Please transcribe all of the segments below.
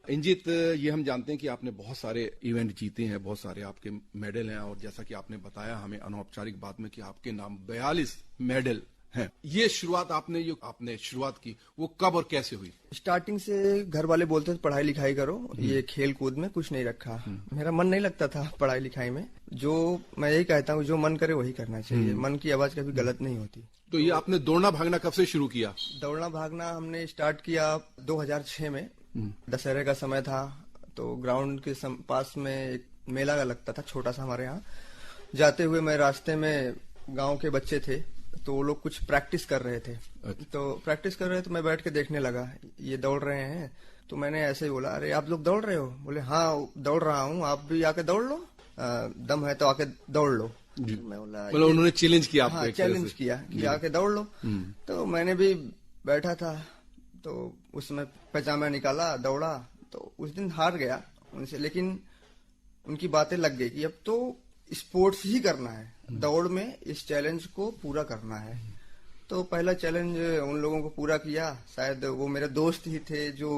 इंजित, ये हम जानते हैं कि आपने बहुत सारे इवेंट जीते हैं, बहुत सारे आपके मेडल हैं, और जैसा कि आपने बताया हमें अनौपचारिक बात में कि आपके नाम 42 मेडल हैं। ये शुरुआत आपने शुरुआत की, वो कब और कैसे हुई? स्टार्टिंग से घर वाले बोलते थे पढ़ाई लिखाई करो, ये खेल कूद में कुछ नहीं रखा। मेरा मन नहीं लगता था पढ़ाई लिखाई में। जो मैं यही कहता हूँ, जो मन करे वही करना चाहिए, मन की आवाज कभी गलत नहीं होती। तो ये आपने दौड़ना भागना कब से शुरू किया? दौड़ना भागना हमने स्टार्ट किया 2006 में। दशहरे का समय था, तो ग्राउंड के पास में एक मेला लगता था छोटा सा हमारे यहाँ। जाते हुए मैं रास्ते में, गांव के बच्चे थे तो वो लोग कुछ प्रैक्टिस कर रहे थे। तो प्रैक्टिस कर रहे थे तो मैं बैठ के देखने लगा, ये दौड़ रहे हैं। तो मैंने ऐसे ही बोला, अरे आप लोग दौड़ रहे हो? बोले हाँ दौड़ रहा हूँ, आप भी आके दौड़ लो, दम है तो आके दौड़ लो। मैं बोला, मतलब उन्होंने चैलेंज किया आपको? हाँ, चैलेंज किया कि आके दौड़ लो। तो मैंने भी बैठा था, तो उसमें पैजामा निकाला, दौड़ा। तो उस दिन हार गया उनसे, लेकिन उनकी बातें लग गई कि अब तो स्पोर्ट्स ही करना है, दौड़ में इस चैलेंज को पूरा करना है। तो पहला चैलेंज उन लोगों को पूरा किया। शायद वो मेरे दोस्त ही थे जो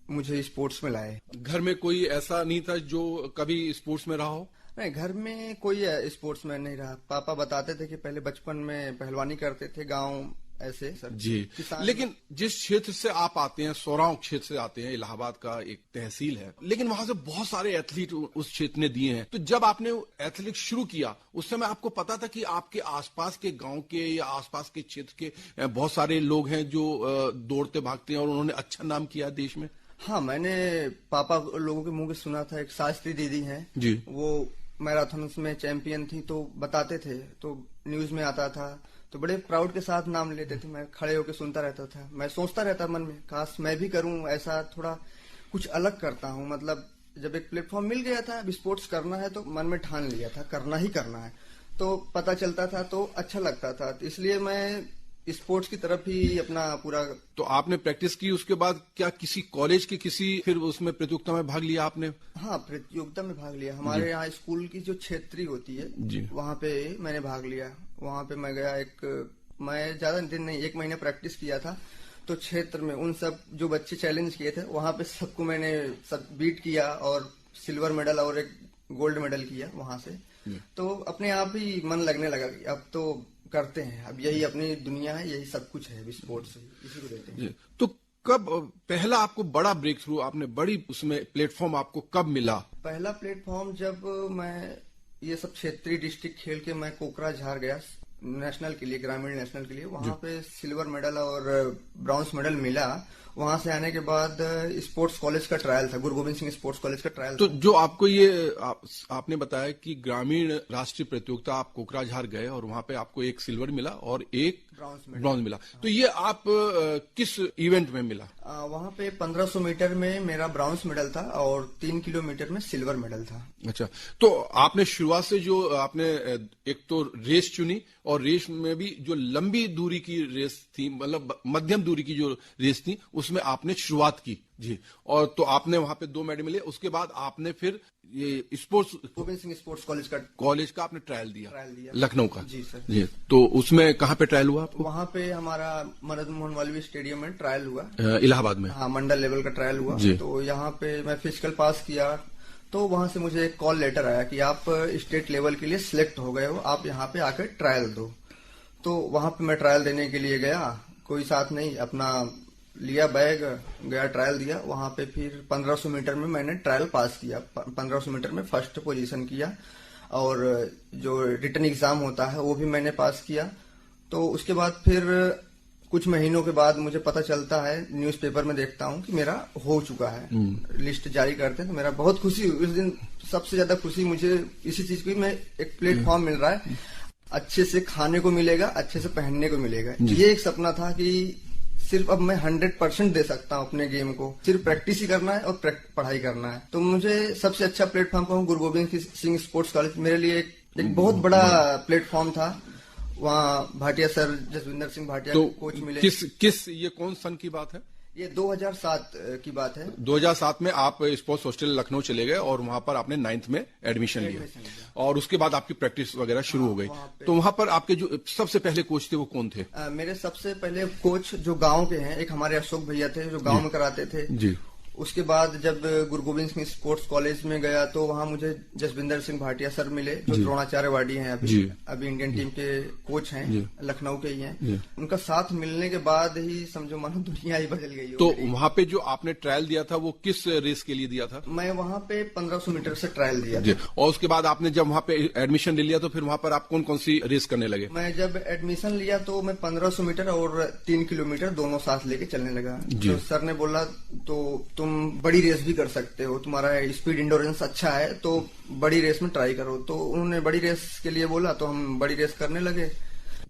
मुझे स्पोर्ट्स में लाए। घर में कोई ऐसा नहीं था जो कभी स्पोर्ट्स में रहा हो? नहीं, घर में कोई स्पोर्ट्स मैन नहीं रहा। पापा बताते थे कि पहले बचपन में पहलवानी करते थे, गांव ऐसे सर जी। लेकिन जिस क्षेत्र से आप आते हैं, सोराव क्षेत्र से आते हैं, इलाहाबाद का एक तहसील है, लेकिन वहां से बहुत सारे एथलीट उस क्षेत्र ने दिए हैं। तो जब आपने एथलेटिक्स शुरू किया, उस समय आपको पता था कि आपके आसपास के गांव के या आसपास के क्षेत्र के बहुत सारे लोग हैं जो दौड़ते भागते हैं और उन्होंने अच्छा नाम किया देश में? हाँ, मैंने पापा लोगों के मुंह से सुना था। एक शास्त्री दीदी हैं जी, वो मैराथन में चैंपियन थी, तो बताते थे, तो न्यूज में आता था, तो बड़े प्राउड के साथ नाम लेते थे। मैं खड़े होकर सुनता रहता था। मैं सोचता रहता मन में, काश मैं भी करूं ऐसा, थोड़ा कुछ अलग करता हूं। मतलब जब एक प्लेटफॉर्म मिल गया था, अब स्पोर्ट्स करना है, तो मन में ठान लिया था करना ही करना है। तो पता चलता था तो अच्छा लगता था, तो इसलिए मैं स्पोर्ट्स की तरफ ही अपना पूरा। तो आपने प्रैक्टिस की, उसके बाद क्या किसी कॉलेज की किसी फिर उसमें प्रतियोगिता में भाग लिया आपने? हाँ, प्रतियोगिता में भाग लिया। हमारे यहाँ स्कूल की जो क्षेत्रीय होती है जी, वहाँ पे मैंने भाग लिया। वहाँ पे मैं गया, मैं ज्यादा दिन नहीं, 1 महीने प्रैक्टिस किया था। तो क्षेत्र में उन सब जो बच्चे चैलेंज किए थे, वहाँ पे सबको मैंने सब बीट किया और सिल्वर मेडल और एक गोल्ड मेडल किया वहाँ से। तो अपने आप ही मन लगने लगा कि अब तो करते हैं, अब यही अपनी दुनिया है, यही सब कुछ है, स्पोर्ट्स इसी को देते हैं। तो कब पहला आपको बड़ा ब्रेक थ्रू, आपने बड़ी उसमें प्लेटफॉर्म आपको कब मिला? पहला प्लेटफॉर्म जब मैं ये सब क्षेत्रीय डिस्ट्रिक्ट खेल के मैं कोकराझार गया नेशनल के लिए, ग्रामीण नेशनल के लिए। वहां पे सिल्वर मेडल और ब्रॉन्ज मेडल मिला। वहां से आने के बाद स्पोर्ट्स कॉलेज का ट्रायल था, गुरु गोविंद सिंह स्पोर्ट्स कॉलेज का ट्रायल तो था। जो आपको ये आपने बताया कि ग्रामीण राष्ट्रीय प्रतियोगिता आप कोकराझार गए और वहां पे आपको एक सिल्वर मिला और एक ब्रॉन्ज मिला। तो ये आप किस इवेंट में मिला? वहां पे 1500 मीटर में मेरा ब्रॉन्ज मेडल था और 3 किलोमीटर में सिल्वर मेडल था। अच्छा, तो आपने शुरुआत से जो आपने एक तो रेस चुनी, और रेस में भी जो लंबी दूरी की रेस थी, मतलब मध्यम दूरी की जो रेस थी, उसमें आपने शुरुआत की जी। और तो आपने वहां पे 2 मेडल मिले। उसके बाद आपने फिर ये sports Govind Singh sports college का आपने ट्रायल दिया लखनऊ का? जी सर जी। तो उसमें कहाँ पे ट्रायल हुआ आपको? वहाँ पे हमारा मदन मोहन मालवीय स्टेडियम में ट्रायल हुआ, इलाहाबाद में। हाँ, मंडल लेवल का ट्रायल हुआ। तो यहाँ पे मैं फिजिकल पास किया, तो वहां से मुझे एक कॉल लेटर आया कि आप स्टेट लेवल के लिए सिलेक्ट हो गए हो, आप यहाँ पे आकर ट्रायल दो। तो वहां पे मैं ट्रायल देने के लिए गया, कोई साथ नहीं, अपना लिया बैग, गया ट्रायल दिया। वहां पे फिर 1500 मीटर में मैंने ट्रायल पास किया, 1500 मीटर में फर्स्ट पोजीशन किया, और जो रिटन एग्जाम होता है वो भी मैंने पास किया। तो उसके बाद फिर कुछ महीनों के बाद मुझे पता चलता है, न्यूज़पेपर में देखता हूँ कि मेरा हो चुका है, लिस्ट जारी करते हैं। तो मेरा बहुत खुशी हुई उस दिन, सबसे ज्यादा खुशी मुझे इसी चीज की, मैं एक प्लेटफॉर्म मिल रहा है, अच्छे से खाने को मिलेगा, अच्छे से पहनने को मिलेगा। ये एक सपना था कि सिर्फ अब मैं 100% दे सकता हूँ अपने गेम को, सिर्फ प्रैक्टिस ही करना है और पढ़ाई करना है। तो मुझे सबसे अच्छा प्लेटफॉर्म कहूँ गुरु गोविंद सिंह स्पोर्ट्स कॉलेज मेरे लिए एक बहुत बड़ा प्लेटफॉर्म था। वहाँ भाटिया सर, जसविंदर सिंह भाटिया तो कोच मिले। किस ये कौन सन की बात है? ये 2007 की बात है। 2007 में आप स्पोर्ट्स हॉस्टल लखनऊ चले गए और वहां पर आपने 9th में एडमिशन लिया, और उसके बाद आपकी प्रैक्टिस वगैरह शुरू हो गई। तो वहां पर आपके जो सबसे पहले कोच थे वो कौन थे? मेरे सबसे पहले कोच जो गांव के हैं, एक हमारे अशोक भैया थे जो गांव में कराते थे जी। उसके बाद जब गुरु गोविंद सिंह स्पोर्ट्स कॉलेज में गया तो वहां मुझे जसविंदर सिंह भाटिया सर मिले, जो द्रोणाचार्य वार्डी हैं अभी इंडियन टीम के कोच हैं, लखनऊ के ही हैं। उनका साथ मिलने के बाद ही समझो मानो दुनिया ही बदल गई। तो वहाँ पे जो आपने ट्रायल दिया था वो किस रेस के लिए दिया था? मैं वहाँ पे 1500 मीटर से ट्रायल दिया था। और उसके बाद आपने जब वहाँ पे एडमिशन ले लिया तो फिर वहाँ पर आप कौन कौन सी रेस करने लगे? मैं जब एडमिशन लिया तो मैं 1500 मीटर और 3 किलोमीटर दोनों साथ लेके चलने लगा। तो सर ने बोला तो तुम बड़ी रेस भी कर सकते हो, तुम्हारा स्पीड इंडोरेंस अच्छा है, तो बड़ी रेस में ट्राई करो। तो उन्होंने बड़ी रेस के लिए बोला तो हम बड़ी रेस करने लगे।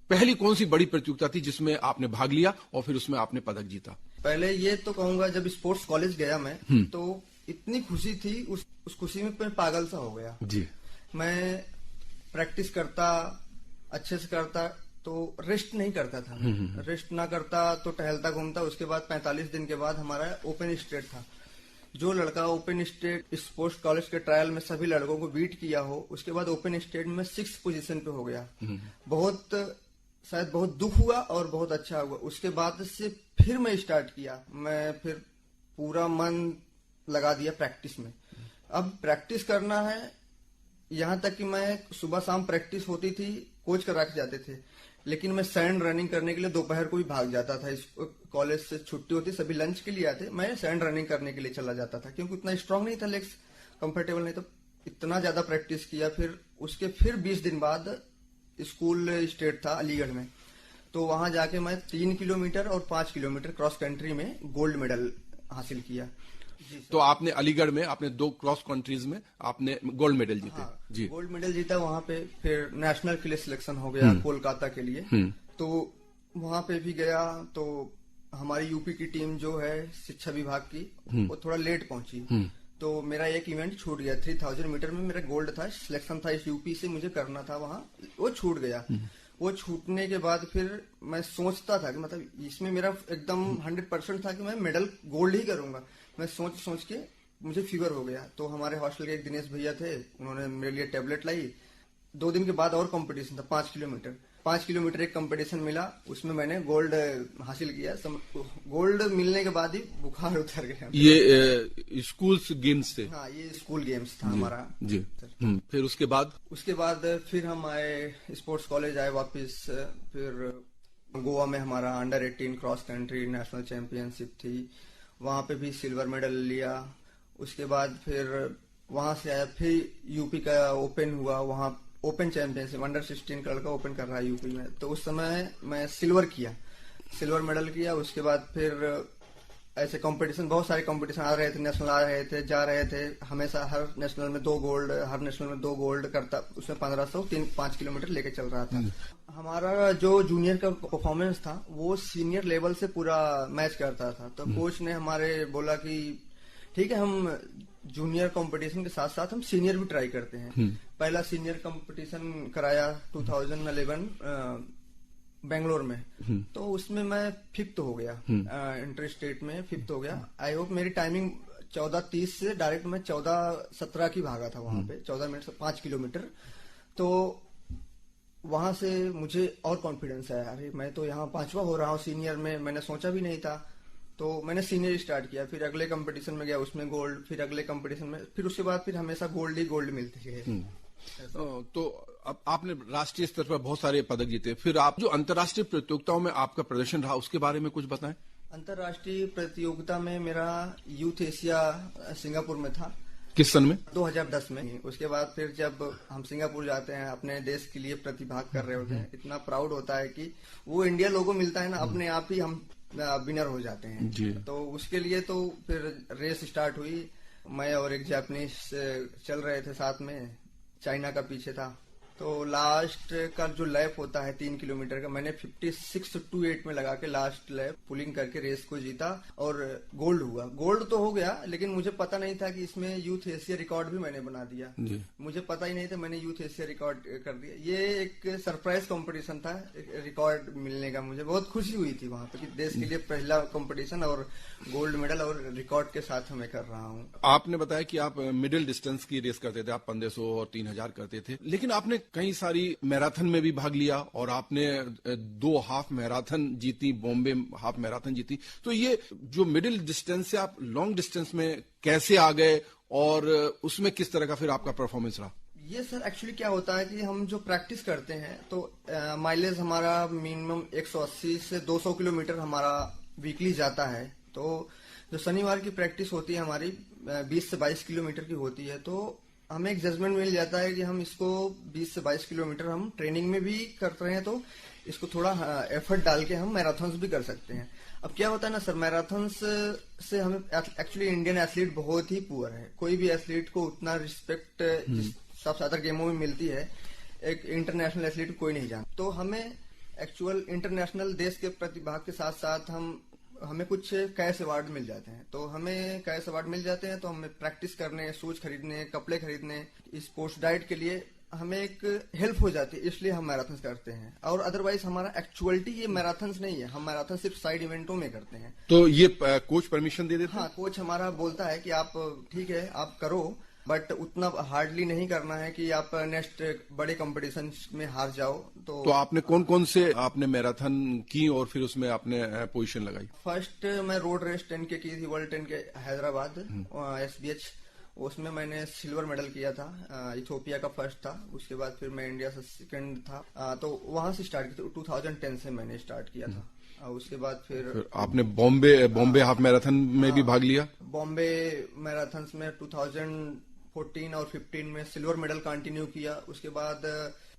पहली कौन सी बड़ी प्रतियोगिता थी जिसमें आपने भाग लिया और फिर उसमें आपने पदक जीता? पहले ये तो कहूंगा जब स्पोर्ट्स कॉलेज गया मैं तो इतनी खुशी थी, उस खुशी में मैं पागल सा हो गया जी। मैं प्रैक्टिस करता, अच्छे से करता, तो रेस्ट नहीं करता था। रेस्ट ना करता तो टहलता घूमता। उसके बाद 45 दिन के बाद हमारा ओपन स्टेट था। जो लड़का ओपन स्टेट स्पोर्ट्स कॉलेज के ट्रायल में सभी लड़कों को बीट किया हो, उसके बाद ओपन स्टेट में 6th पोजीशन पे हो गया। बहुत दुख हुआ और बहुत अच्छा हुआ। उसके बाद से फिर मैं स्टार्ट किया, मैं फिर पूरा मन लगा दिया प्रैक्टिस में। अब प्रैक्टिस करना है, यहाँ तक कि मैं सुबह शाम प्रैक्टिस होती थी, कोच का रख जाते थे, लेकिन मैं सैंड रनिंग करने के लिए दोपहर को भी भाग जाता था। कॉलेज से छुट्टी होती, सभी लंच के लिए आते, मैं सैंड रनिंग करने के लिए चला जाता था, क्योंकि उतना स्ट्रांग नहीं था, लेग्स कंफर्टेबल नहीं, तो इतना ज्यादा प्रैक्टिस किया। फिर 20 दिन बाद स्कूल स्टेट था अलीगढ़ में, तो वहां जाके मैं 3 किलोमीटर और 5 किलोमीटर क्रॉस कंट्री में गोल्ड मेडल हासिल किया। तो आपने अलीगढ़ में आपने 2 क्रॉस कंट्रीज में आपने गोल्ड मेडल जीते? हाँ, जी, गोल्ड मेडल जीता वहां पे। फिर नेशनल के लिए सिलेक्शन हो गया कोलकाता के लिए, तो वहां पे भी गया। तो हमारी यूपी की टीम जो है शिक्षा विभाग की, वो थोड़ा लेट पहुंची, तो मेरा एक इवेंट छूट गया। 3000 मीटर में मेरा गोल्ड था, सिलेक्शन था इस यूपी से, मुझे करना था वहां, वो छूट गया। वो छूटने के बाद फिर मैं सोचता था कि मतलब इसमें मेरा एकदम 100% था कि मैं मेडल गोल्ड ही करूंगा। मैं सोच के मुझे फीवर हो गया। तो हमारे हॉस्टल के एक दिनेश भैया थे, उन्होंने मेरे लिए टेबलेट लाई। 2 दिन के बाद और कंपटीशन था 5 किलोमीटर। 5 किलोमीटर एक कंपटीशन मिला, उसमें मैंने गोल्ड हासिल किया। गोल्ड मिलने के बाद ही बुखार उतर गया। ये स्कूल गेम्स थे? हाँ, ये स्कूल गेम्स था हमारा जी। फिर उसके बाद फिर हम आए, स्पोर्ट्स कॉलेज आए वापस। फिर गोवा में हमारा under 18 cross country national championship थी, वहां पे भी सिल्वर मेडल लिया। उसके बाद फिर वहां से आया, फिर यूपी का ओपन हुआ, वहां ओपन चैंपियनशिप अंडर 16 का लड़का ओपन कर रहा है यूपी में, तो उस समय मैं सिल्वर मेडल किया। उसके बाद फिर ऐसे कंपटीशन, बहुत सारे कंपटीशन आ रहे थे, नेशनल आ रहे थे, जा रहे थे, हमेशा हर नेशनल में 2 गोल्ड करता, उसमें 1500 5 किलोमीटर लेके चल रहा था। हमारा जो जूनियर का परफॉर्मेंस था वो सीनियर लेवल से पूरा मैच करता था। तो कोच ने हमारे बोला कि ठीक है, हम जूनियर कंपटीशन के साथ साथ हम सीनियर भी ट्राई करते हैं। पहला सीनियर कंपटीशन कराया 2011 बेंगलोर में, तो उसमें मैं 5th हो गया, इंटर स्टेट में 5th हो गया। आई होप मेरी टाइमिंग 14:30 से डायरेक्ट मैं 14:17 की भागा था वहां पे, 14 मिनट से 5 किलोमीटर। तो वहां से मुझे और कॉन्फिडेंस आया, अरे मैं तो यहाँ 5वां हो रहा हूँ सीनियर में, मैंने सोचा भी नहीं था। तो मैंने सीनियर स्टार्ट किया, फिर अगले कंपटीशन में गया, उसमें गोल्ड, फिर अगले कंपटीशन में, फिर उसके बाद फिर हमेशा गोल्ड ही गोल्ड मिलते गए। तो अब आपने राष्ट्रीय स्तर पर बहुत सारे पदक जीते, फिर आप जो अंतर्राष्ट्रीय प्रतियोगिताओं में आपका प्रदर्शन रहा उसके बारे में कुछ बताएं। अंतर्राष्ट्रीय प्रतियोगिता में मेरा यूथ एशिया सिंगापुर में था। किस सन में? 2010 में। उसके बाद फिर जब हम सिंगापुर जाते हैं, अपने देश के लिए प्रतिभाग कर रहे होते हैं, इतना प्राउड होता है कि वो इंडिया लोगो मिलता है ना, अपने आप ही हम विनर हो जाते हैं जी। तो उसके लिए तो फिर रेस स्टार्ट हुई, मैं और एक जापानीज चल रहे थे साथ में, चाइना का पीछे था। तो लास्ट का जो लैप होता है 3 किलोमीटर का, मैंने 56.28 में लगा के लास्ट लैप पुलिंग करके रेस को जीता और गोल्ड हुआ। गोल्ड तो हो गया, लेकिन मुझे पता नहीं था कि इसमें यूथ एशिया रिकॉर्ड भी मैंने बना दिया। मुझे पता ही नहीं था, मैंने यूथ एशिया रिकॉर्ड कर दिया। ये एक सरप्राइज कंपटीशन था, रिकॉर्ड मिलने का मुझे बहुत खुशी हुई थी वहां पे कि देश के लिए पहला कंपटीशन और गोल्ड मेडल और रिकॉर्ड के साथ मैं कर रहा हूँ। आपने बताया कि आप मिडिल डिस्टेंस की रेस करते थे, आप 1500 और 3000 करते थे, लेकिन आपने कई सारी मैराथन में भी भाग लिया और आपने 2 हाफ मैराथन जीती, बॉम्बे हाफ मैराथन जीती। तो ये जो मिडिल डिस्टेंस से आप लॉन्ग डिस्टेंस में कैसे आ गए और उसमें किस तरह का फिर आपका परफॉर्मेंस रहा? ये सर एक्चुअली क्या होता है कि हम जो प्रैक्टिस करते हैं तो माइलेज हमारा मिनिमम 180 से 200 किलोमीटर हमारा वीकली जाता है। तो जो शनिवार की प्रैक्टिस होती है हमारी 20 से 22 किलोमीटर की होती है, तो हमें एक जजमेंट मिल जाता है कि हम इसको 20 से 22 किलोमीटर हम ट्रेनिंग में भी कर रहे हैं, तो इसको थोड़ा एफर्ट डाल के हम मैराथन्स भी कर सकते हैं। अब क्या होता है ना सर, मैराथन्स से हमें एक्चुअली इंडियन एथलीट बहुत ही पुअर है। कोई भी एथलीट को उतना रिस्पेक्ट सबसे ज्यादा गेमों में मिलती है, एक इंटरनेशनल एथलीट कोई नहीं जानता। तो हमें एक्चुअल इंटरनेशनल देश के प्रतिभाग के साथ साथ हमें कुछ कैश अवार्ड मिल जाते हैं। तो हमें कैश अवार्ड मिल जाते हैं तो हमें प्रैक्टिस करने, शूज खरीदने, कपड़े खरीदने, स्पोर्ट्स डाइट के लिए हमें एक हेल्प हो जाती है, इसलिए हम मैराथन करते हैं। और अदरवाइज हमारा एक्चुअलिटी ये मैराथन नहीं है, हम मैराथन सिर्फ साइड इवेंटों में करते हैं। तो ये कोच परमिशन दे देते हैं? हाँ, कोच हमारा बोलता है कि आप ठीक है आप करो, बट उतना हार्डली नहीं करना है कि आप नेक्स्ट बड़े कंपटीशन में हार जाओ। तो आपने कौन कौन से आपने मैराथन की और फिर उसमें आपने पोजीशन लगाई? फर्स्ट मैं रोड रेस 10K की थी, वर्ल्ड 10K हैदराबाद SBH, उसमें मैंने सिल्वर मेडल किया था। इथियोपिया का फर्स्ट था, उसके बाद फिर मैं इंडिया से सेकंड था। तो वहां से स्टार्ट किया, 2010 से मैंने स्टार्ट किया था। उसके बाद फिर आपने बॉम्बे हाफ मैराथन में भी भाग लिया? बॉम्बे मैराथन में 2014 और 15 में सिल्वर मेडल कंटिन्यू किया। उसके बाद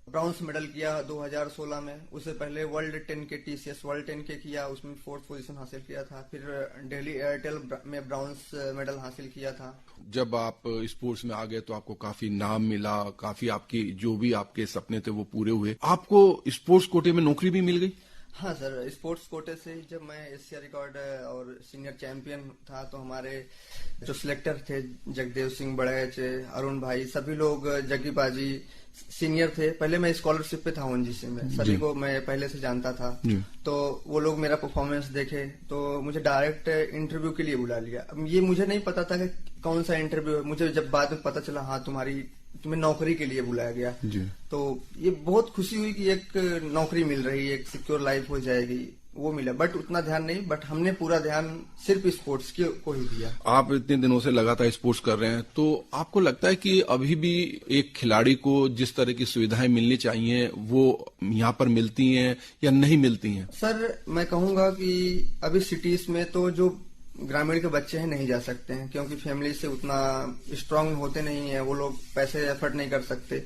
ब्राउन्स मेडल किया 2016 में। उससे पहले world 10K TCS world 10K किया, उसमें 4th पोजीशन हासिल किया था। फिर दिल्ली एयरटेल में ब्राउन्स मेडल हासिल किया था। जब आप स्पोर्ट्स में आ गए तो आपको काफी नाम मिला, काफी आपकी जो भी आपके सपने थे वो पूरे हुए। आपको स्पोर्ट्स कोटे में नौकरी भी मिल गई? हाँ सर, स्पोर्ट्स कोटे से जब मैं एशिया रिकॉर्ड और सीनियर चैंपियन था तो हमारे जो सिलेक्टर थे जगदेव सिंह बड़ैच, अरुण भाई, सभी लोग, जग्गी बाजी सीनियर थे। पहले मैं स्कॉलरशिप पे था ONGC में, सभी को मैं पहले से जानता था। तो वो लोग मेरा परफॉर्मेंस देखे तो मुझे डायरेक्ट इंटरव्यू के लिए बुला लिया। अब ये मुझे नहीं पता था कि कौन सा इंटरव्यू है, मुझे जब बाद में पता चला हाँ तुम्हें नौकरी के लिए बुलाया गया जी। तो ये बहुत खुशी हुई कि एक नौकरी मिल रही है, एक सिक्योर लाइफ हो जाएगी, वो मिला। बट उतना ध्यान नहीं, बट हमने पूरा ध्यान सिर्फ स्पोर्ट्स को ही दिया। आप इतने दिनों से लगातार स्पोर्ट्स कर रहे हैं, तो आपको लगता है कि अभी भी एक खिलाड़ी को जिस तरह की सुविधाएं मिलनी चाहिए वो यहाँ पर मिलती हैं या नहीं मिलती हैं? सर मैं कहूंगा कि अभी सिटीज में तो जो ग्रामीण के बच्चे हैं नहीं जा सकते हैं, क्योंकि फैमिली से उतना स्ट्रांग होते नहीं है, वो लोग पैसे एफर्ट नहीं कर सकते।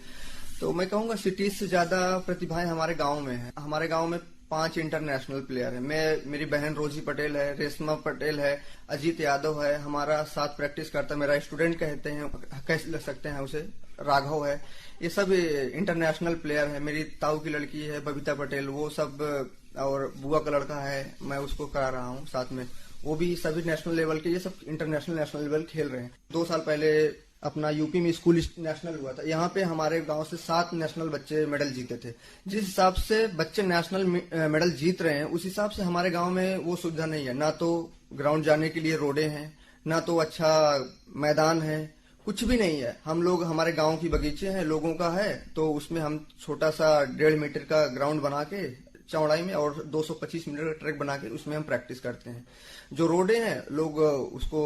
तो मैं कहूंगा सिटीज से ज्यादा प्रतिभाएं हमारे गांव में है। हमारे गांव में 5 इंटरनेशनल प्लेयर है। मेरी बहन रोजी पटेल है, रेशमा पटेल है, अजीत यादव है, हमारा साथ प्रैक्टिस करता है, मेरा स्टूडेंट कह सकते हैं उसे, राघव है। ये सब इंटरनेशनल प्लेयर है। मेरी ताऊ की लड़की है बबीता पटेल, वो सब, और बुआ का लड़का है, मैं उसको करा रहा हूँ साथ में, वो भी सभी नेशनल लेवल के, ये सब इंटरनेशनल नेशनल लेवल खेल रहे हैं। 2 साल पहले अपना यूपी में स्कूल नेशनल हुआ था, यहाँ पे हमारे गांव से 7 नेशनल बच्चे मेडल जीते थे। जिस हिसाब से बच्चे नेशनल मेडल जीत रहे हैं उस हिसाब से हमारे गांव में वो सुविधा नहीं है। ना तो ग्राउंड जाने के लिए रोडे हैं, ना तो अच्छा मैदान है, कुछ भी नहीं है। हम लोग, हमारे गांव की बगीचे हैं, लोगों का है, तो उसमें हम छोटा सा 1.5 मीटर का ग्राउंड बना के चौड़ाई में और 225 मीटर का ट्रैक बना के उसमें हम प्रैक्टिस करते हैं। जो रोडे हैं लोग उसको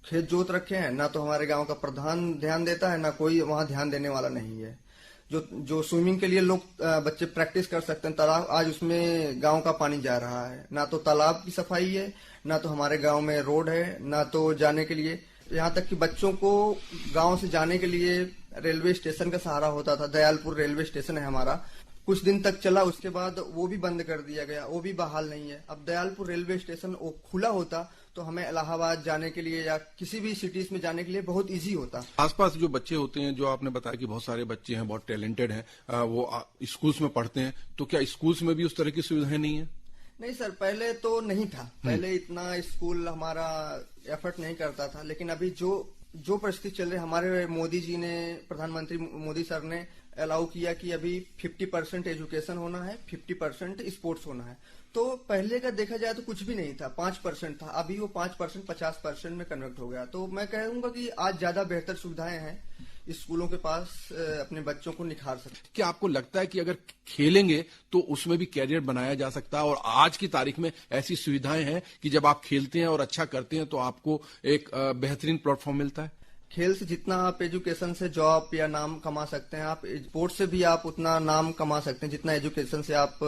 खेत जोत रखे हैं, ना तो हमारे गांव का प्रधान ध्यान देता है, ना कोई वहां ध्यान देने वाला नहीं है। जो स्विमिंग के लिए लोग बच्चे प्रैक्टिस कर सकते हैं तालाब, आज उसमें गांव का पानी जा रहा है। ना तो तालाब की सफाई है, ना तो हमारे गांव में रोड है, ना तो जाने के लिए, यहाँ तक कि बच्चों को गांव से जाने के लिए रेलवे स्टेशन का सहारा होता था। दयालपुर रेलवे स्टेशन है हमारा, कुछ दिन तक चला, उसके बाद वो भी बंद कर दिया गया, वो भी बहाल नहीं है। अब दयालपुर रेलवे स्टेशन वो खुला होता तो हमें इलाहाबाद जाने के लिए या किसी भी सिटीज में जाने के लिए बहुत इजी होता। आसपास जो बच्चे होते हैं, जो आपने बताया कि बहुत सारे बच्चे हैं, बहुत टैलेंटेड हैं, वो स्कूल्स में पढ़ते हैं, तो क्या स्कूल्स में भी उस तरह की सुविधाएं नहीं है? नहीं सर, पहले तो नहीं था, पहले इतना स्कूल हमारा एफर्ट नहीं करता था। लेकिन अभी जो परिस्थिति चल रही है, हमारे मोदी जी ने, प्रधानमंत्री मोदी सर ने अलाउ किया कि अभी 50% एजुकेशन होना है, 50% स्पोर्ट्स होना है। तो पहले का देखा जाए तो कुछ भी नहीं था, 5% था, अभी वो 5% 50% में कन्वर्ट हो गया। तो मैं कहूंगा कि आज ज्यादा बेहतर सुविधाएं हैं, स्कूलों के पास अपने बच्चों को निखार सकते। क्या आपको लगता है कि अगर खेलेंगे तो उसमें भी कैरियर बनाया जा सकता है, और आज की तारीख में ऐसी सुविधाएं हैं कि जब आप खेलते हैं और अच्छा करते हैं तो आपको एक बेहतरीन प्लेटफॉर्म मिलता है? खेल से जितना आप एजुकेशन से जॉब या नाम कमा सकते हैं, आप स्पोर्ट्स से भी आप उतना नाम कमा सकते हैं जितना एजुकेशन से आप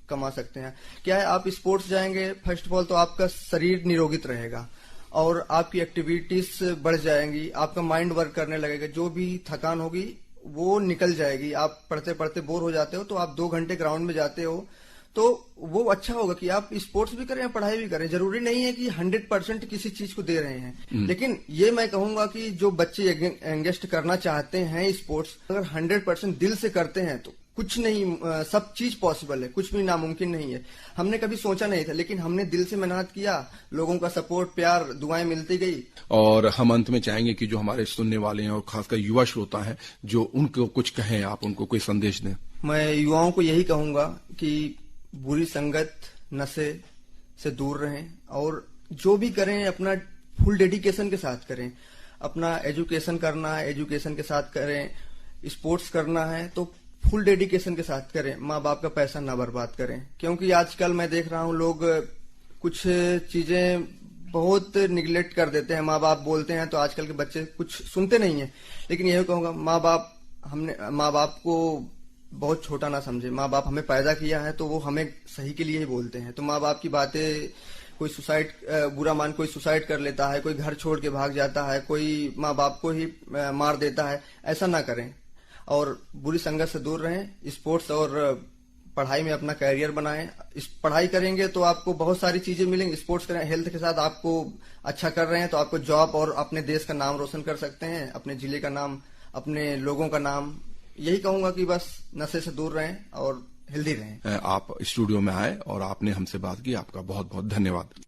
कमा सकते हैं। क्या है, आप स्पोर्ट्स जाएंगे, फर्स्ट ऑफ ऑल तो आपका शरीर निरोगित रहेगा और आपकी एक्टिविटीज बढ़ जाएंगी, आपका माइंड वर्क करने लगेगा, जो भी थकान होगी वो निकल जाएगी। आप पढ़ते पढ़ते बोर हो जाते हो तो आप 2 घंटे ग्राउंड में जाते हो तो वो अच्छा होगा कि आप स्पोर्ट्स भी करें या पढ़ाई भी करें। जरूरी नहीं है कि 100% किसी चीज को दे रहे हैं, लेकिन ये मैं कहूंगा कि जो बच्चे एंगेस्ट करना चाहते हैं स्पोर्ट्स, अगर 100% दिल से करते हैं तो कुछ नहीं, सब चीज पॉसिबल है, कुछ भी नामुमकिन नहीं है। हमने कभी सोचा नहीं था, लेकिन हमने दिल से मेहनत किया, लोगों का सपोर्ट, प्यार, दुआएं मिलती गई। और हम अंत में चाहेंगे कि जो हमारे सुनने वाले हैं और खासकर युवा श्रोता हैं, जो उनको कुछ कहें, आप उनको कोई संदेश दें। मैं युवाओं को यही कहूंगा कि बुरी संगत, नशे से दूर रहें और जो भी करें अपना फुल डेडिकेशन के साथ करें। अपना एजुकेशन करना है, एजुकेशन के साथ करें। स्पोर्ट्स करना है तो फुल डेडिकेशन के साथ करें। माँ बाप का पैसा ना बर्बाद करें, क्योंकि आजकल मैं देख रहा हूँ लोग कुछ चीजें बहुत निगलेक्ट कर देते हैं। माँ बाप बोलते हैं तो आजकल के बच्चे कुछ सुनते नहीं है। लेकिन यही कहूंगा, माँ बाप को बहुत छोटा ना समझे। माँ बाप हमें पैदा किया है तो वो हमें सही के लिए ही बोलते हैं। तो माँ बाप की बातें, कोई सुसाइड बुरा मान कोई सुसाइड कर लेता है, कोई घर छोड़ के भाग जाता है, कोई माँ बाप को ही मार देता है, ऐसा ना करें और बुरी संगत से दूर रहें। स्पोर्ट्स और पढ़ाई में अपना कैरियर बनाएं। इस पढ़ाई करेंगे तो आपको बहुत सारी चीजें मिलेंगी। स्पोर्ट्स करें, हेल्थ के साथ आपको अच्छा कर रहे हैं तो आपको जॉब और अपने देश का नाम रोशन कर सकते हैं, अपने जिले का नाम, अपने लोगों का नाम। यही कहूंगा कि बस नशे से दूर रहें और हेल्दी रहें। आप स्टूडियो में आए और आपने हमसे बात की, आपका बहुत बहुत धन्यवाद।